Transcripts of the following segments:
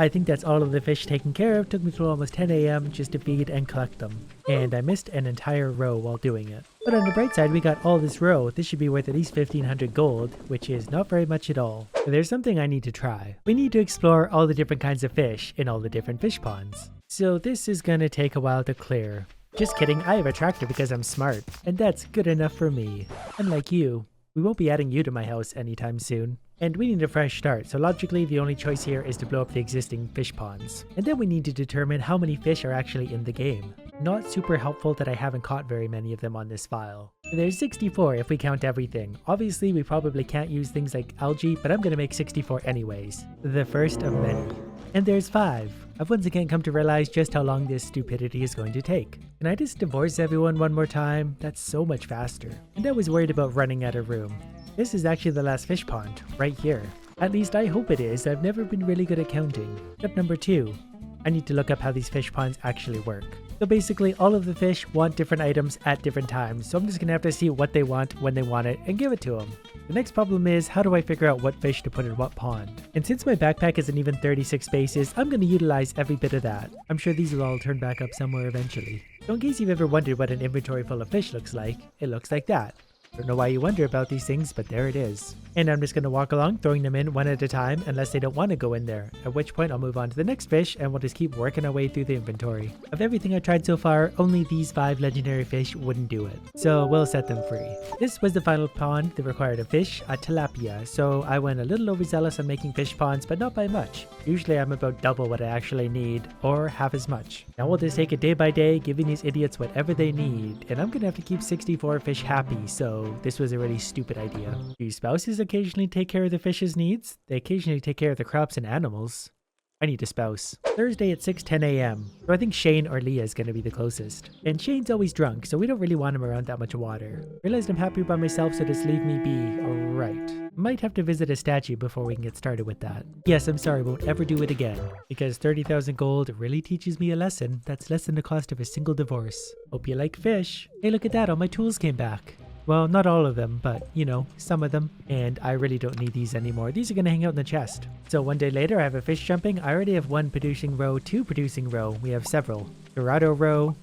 I think that's all of the fish taken care of. Took me till almost 10 a.m. just to feed and collect them. And I missed an entire row while doing it. But on the bright side, we got all this row. This should be worth at least 1500 gold, which is not very much at all. But there's something I need to try. We need to explore all the different kinds of fish in all the different fish ponds. So this is gonna take a while to clear. Just kidding, I have a tractor because I'm smart, and that's good enough for me. Unlike you, we won't be adding you to my house anytime soon. And we need a fresh start, so logically the only choice here is to blow up the existing fish ponds. And then we need to determine how many fish are actually in the game. Not super helpful that I haven't caught very many of them on this file. There's 64 if we count everything. Obviously we probably can't use things like algae, but I'm gonna make 64 anyways. The first of many. And there's 5. I've once again come to realize just how long this stupidity is going to take. Can I just divorce everyone one more time? That's so much faster. And I was worried about running out of room. This is actually the last fish pond, right here. At least I hope it is. I've never been really good at counting. Step number 2. I need to look up how these fish ponds actually work. So basically all of the fish want different items at different times, so I'm just gonna have to see what they want when they want it and give it to them. The next problem is, how do I figure out what fish to put in what pond? And since my backpack isn't even 36 spaces, I'm gonna utilize every bit of that. I'm sure these will all turn back up somewhere eventually. So in case you've ever wondered what an inventory full of fish looks like, it looks like that. Don't know why you wonder about these things, but there it is. And I'm just going to walk along, throwing them in one at a time, unless they don't want to go in there, at which point I'll move on to the next fish, and we'll just keep working our way through the inventory. Of everything I tried so far, only these 5 legendary fish wouldn't do it, so we'll set them free. This was the final pond that required a fish, a tilapia, so I went a little overzealous on making fish ponds, but not by much. Usually I'm about double what I actually need, or half as much. Now we'll just take it day by day, giving these idiots whatever they need, and I'm gonna have to keep 64 fish happy, so this was a really stupid idea. Do spouses occasionally take care of the fish's needs? They occasionally take care of the crops and animals. I need a spouse. Thursday at 6:10 a.m. So I think Shane or Leah is going to be the closest. And Shane's always drunk, so we don't really want him around that much water. Realized I'm happy by myself, so just leave me be. Alright. Might have to visit a statue before we can get started with that. Yes, I'm sorry, won't ever do it again. Because 30,000 gold really teaches me a lesson. That's less than the cost of a single divorce. Hope you like fish. Hey, look at that, all my tools came back. Well, not all of them, but, you know, some of them. And I really don't need these anymore. These are going to hang out in the chest. So one day later, I have a fish jumping. I already have 1 producing row, 2 producing row. We have several. Dorado row,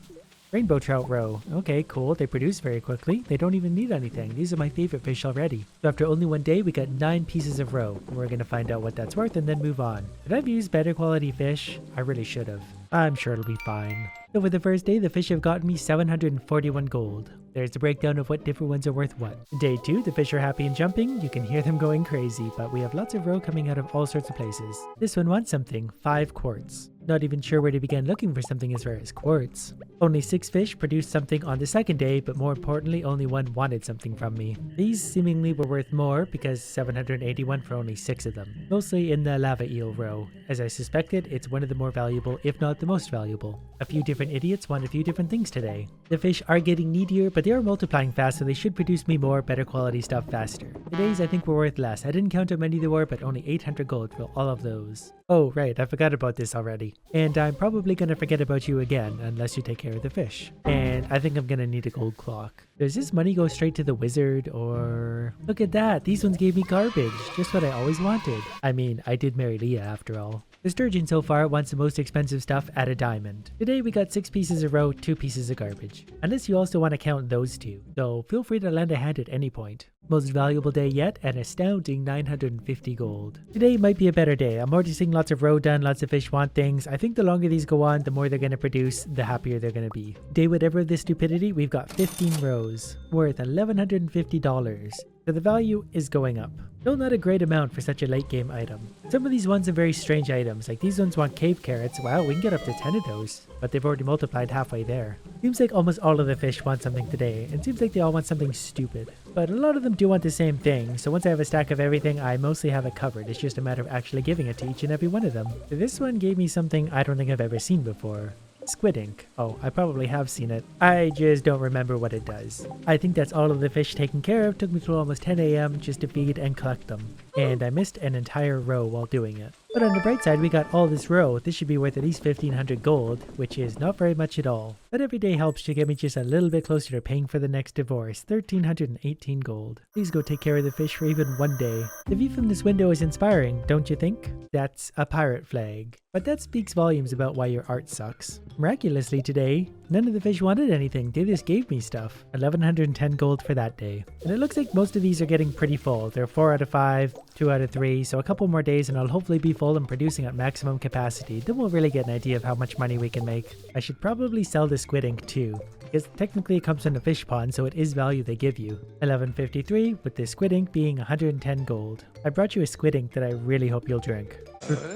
rainbow trout row. Okay, cool. They produce very quickly. They don't even need anything. These are my favorite fish already. So after only 1 day, we got 9 pieces of row. We're going to find out what that's worth and then move on. Did I have used better quality fish? I really should have. I'm sure it'll be fine. So for the first day, the fish have gotten me 741 gold. There's the breakdown of what different ones are worth what. Day 2, the fish are happy and jumping. You can hear them going crazy, but we have lots of row coming out of all sorts of places. This one wants something, 5 quartz. Not even sure where to begin looking for something as rare as quartz. Only 6 fish produced something on the second day, but more importantly, only 1 wanted something from me. These seemingly were worth more because 781 for only 6 of them. Mostly in the lava eel row. As I suspected, it's one of the more valuable, if not the most valuable. A few different idiots want a few different things today. The fish are getting needier, but they are multiplying fast, so they should produce me more, better quality stuff faster. Today's I think were worth less. I didn't count how many there were, but only 800 gold for all of those. Oh, right, I forgot about this already. And I'm probably gonna forget about you again, unless you take care of the fish. And I think I'm gonna need a gold clock. Does this money go straight to the wizard, or... Look at that, these ones gave me garbage, just what I always wanted. I mean, I did marry Leah after all. The sturgeon so far wants the most expensive stuff at a diamond. Today we got 6 pieces of row, 2 pieces of garbage. Unless you also want to count those 2. So feel free to lend a hand at any point. Most valuable day yet, an astounding 950 gold. Today might be a better day. I'm already seeing lots of row done, lots of fish want things. I think the longer these go on, the more they're going to produce, the happier they're going to be. Day whatever of this stupidity, we've got 15 rows, worth $1,150. So the value is going up. Still not a great amount for such a late game item. Some of these ones are very strange items, like these ones want cave carrots. Wow, we can get up to 10 of those, but they've already multiplied halfway there. Seems like almost all of the fish want something today, and seems like they all want something stupid. But a lot of them do want the same thing, so once I have a stack of everything, I mostly have it covered. It's just a matter of actually giving it to each and every one of them. So this one gave me something I don't think I've ever seen before. Squid ink. Oh, I probably have seen it. I just don't remember what it does. I think that's all of the fish taken care of. Took me till almost 10 a.m. just to feed and collect them. And I missed an entire row while doing it. But on the bright side, we got all this row. This should be worth at least 1500 gold, which is not very much at all. But every day helps to get me just a little bit closer to paying for the next divorce. 1,318 gold. Please go take care of the fish for even one day. The view from this window is inspiring, don't you think? That's a pirate flag. But that speaks volumes about why your art sucks. Miraculously today, none of the fish wanted anything, they just gave me stuff. 1,110 gold for that day. And it looks like most of these are getting pretty full. They're 4 out of 5, 2 out of 3, so a couple more days and I'll hopefully be full and producing at maximum capacity. Then we'll really get an idea of how much money we can make. I should probably sell the squid ink too, because technically it comes from a fish pond, so it is value they give you. 1153 with the squid ink being 110 gold. I brought you a squid ink that I really hope you'll drink.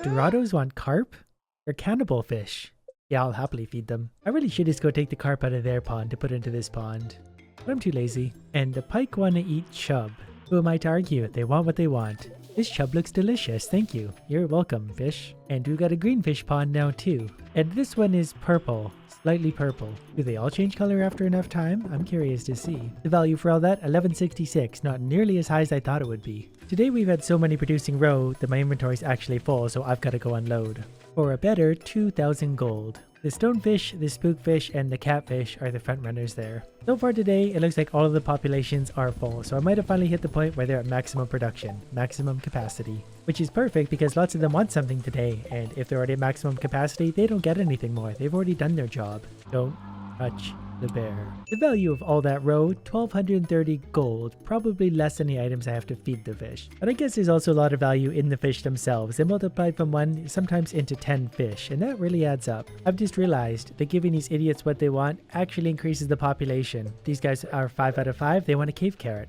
Dorados want carp? They're cannibal fish. Yeah, I'll happily feed them. I really should just go take the carp out of their pond to put into this pond. But I'm too lazy. And the pike want to eat chub. Who am I to argue it? They want what they want. This chub looks delicious, thank you. You're welcome, fish. And we've got a green fish pond now too. And this one is purple. Slightly purple. Do they all change color after enough time? I'm curious to see. The value for all that, 1166, not nearly as high as I thought it would be. Today we've had so many producing roe that my inventory's actually full, so I've got to go unload. For a better 2,000 gold. The stonefish, the spookfish, and the catfish are the front runners there. So far today, it looks like all of the populations are full, so I might have finally hit the point where they're at maximum production, maximum capacity. Which is perfect because lots of them want something today, and if they're already at maximum capacity, they don't get anything more. They've already done their job. Don't touch the bear. The value of all that roe, 1,230 gold, probably less than the items I have to feed the fish. But I guess there's also a lot of value in the fish themselves. They multiply from 1 sometimes into 10 fish, and that really adds up. I've just realized that giving these idiots what they want actually increases the population. These guys are 5 out of 5, they want a cave carrot.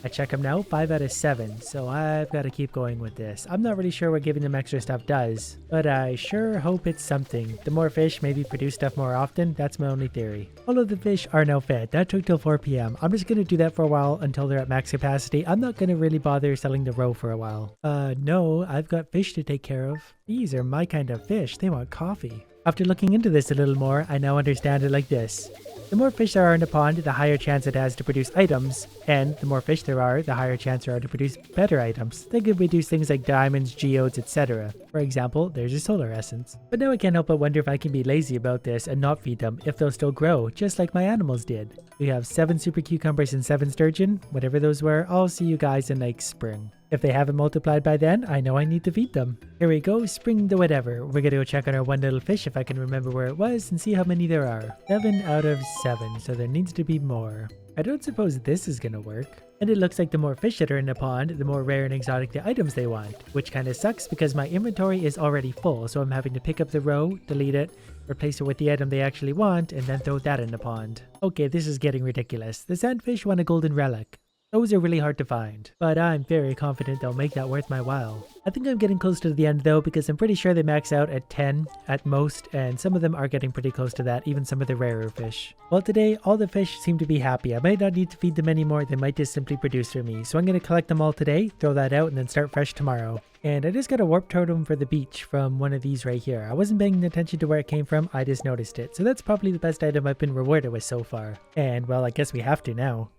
I check them now, 5 out of 7, so I've got to keep going with this. I'm not really sure what giving them extra stuff does, but I sure hope it's something. The more fish maybe produce stuff more often, that's my only theory. All of the fish are now fed. That took till 4 p.m. I'm just going to do that for a while until they're at max capacity. I'm not going to really bother selling the roe for a while. No, I've got fish to take care of. These are my kind of fish. They want coffee. After looking into this a little more, I now understand it like this. The more fish there are in the pond, the higher chance it has to produce items, and the more fish there are, the higher chance there are to produce better items. They could produce things like diamonds, geodes, etc. For example, there's a solar essence. But now I can't help but wonder if I can be lazy about this and not feed them, if they'll still grow, just like my animals did. We have 7 super cucumbers and 7 sturgeon, whatever those were. I'll see you guys in like spring. If they haven't multiplied by then, I know I need to feed them. Here we go, spring the whatever. We're gonna go check on our one little fish if I can remember where it was and see how many there are. 7 out of 7, so there needs to be more. I don't suppose this is gonna work. And it looks like the more fish that are in the pond, the more rare and exotic the items they want, which kinda sucks because my inventory is already full, so I'm having to pick up the roe, delete it, replace it with the item they actually want, and then throw that in the pond. Okay, this is getting ridiculous. The sandfish want a golden relic. Those are really hard to find, but I'm very confident they'll make that worth my while. I think I'm getting close to the end though, because I'm pretty sure they max out at 10 at most, and some of them are getting pretty close to that, even some of the rarer fish. Well, today all the fish seem to be happy. I might not need to feed them anymore, they might just simply produce for me. So I'm going to collect them all today, throw that out, and then start fresh tomorrow. And I just got a warp totem for the beach from one of these right here. I wasn't paying attention to where it came from, I just noticed it. So that's probably the best item I've been rewarded with so far. And well, I guess we have to now.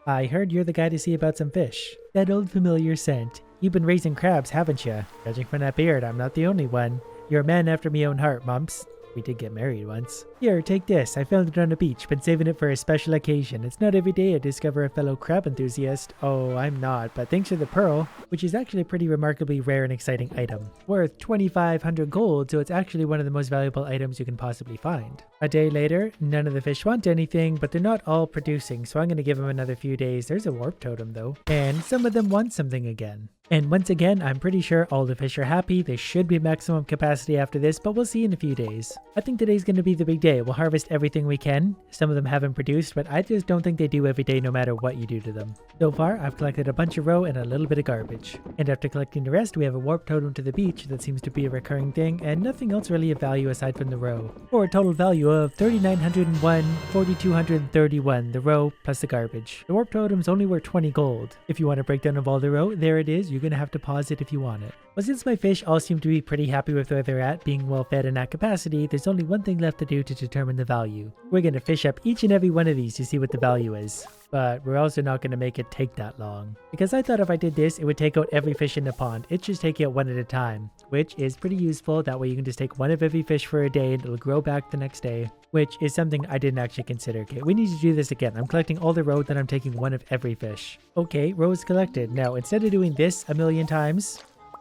I heard you're the guy to see about some fish. That old familiar scent. You've been raising crabs, haven't you? Judging from that beard, I'm not the only one. You're a man after me own heart, Mumps. We did get married once. Here, take this. I found it on the beach. Been saving it for a special occasion. It's not every day I discover a fellow crab enthusiast. Oh, I'm not, but thanks for the pearl, which is actually a pretty remarkably rare and exciting item. Worth 2,500 gold, so it's actually one of the most valuable items you can possibly find. A day later, none of the fish want anything, but they're not all producing, so I'm going to give them another few days. There's a warp totem though. And some of them want something again. And once again, I'm pretty sure all the fish are happy. They should be maximum capacity after this, but we'll see in a few days. I think today's going to be the big day. We'll harvest everything we can. Some of them haven't produced, but I just don't think they do every day no matter what you do to them. So far, I've collected a bunch of roe and a little bit of garbage. And after collecting the rest, we have a warp totem to the beach that seems to be a recurring thing, and nothing else really of value aside from the roe. For a total value of 3,901, 4,231, the roe plus the garbage. The warp totem's only worth 20 gold. If you want a breakdown of all the roe, there it is. You're gonna have to pause it if you want it. Well, since my fish all seem to be pretty happy with where they're at, being well fed and at capacity, there's only one thing left to do to determine the value. We're gonna fish up each and every one of these to see what the value is. but we're also not going to make it take that long. Because I thought if I did this, it would take out every fish in the pond. It's just taking it one at a time, which is pretty useful. That way you can just take one of every fish for a day and it'll grow back the next day, which is something I didn't actually consider. Okay, we need to do this again. I'm collecting all the roe, then I'm taking one of every fish. Okay, roe is collected. Now, instead of doing this a million times,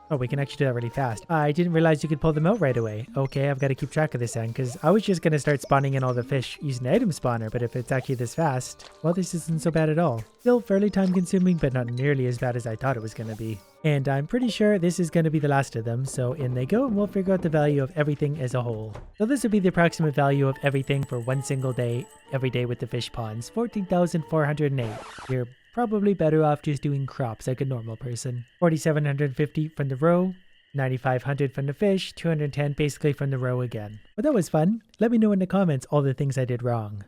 oh, we can actually do that really fast. I didn't realize you could pull them out right away. Okay, I've got to keep track of this then, because I was just going to start spawning in all the fish using the item spawner, but if it's actually this fast, well, this isn't so bad at all. Still fairly time consuming, but not nearly as bad as I thought it was going to be. And I'm pretty sure this is going to be the last of them, so in they go, and we'll figure out the value of everything as a whole. So this would be the approximate value of everything for one single day, every day with the fish ponds, 14,408. You're probably better off just doing crops like a normal person. 4,750 from the roe, 9,500 from the fish, 210 basically from the roe again. But that was fun. Let me know in the comments all the things I did wrong.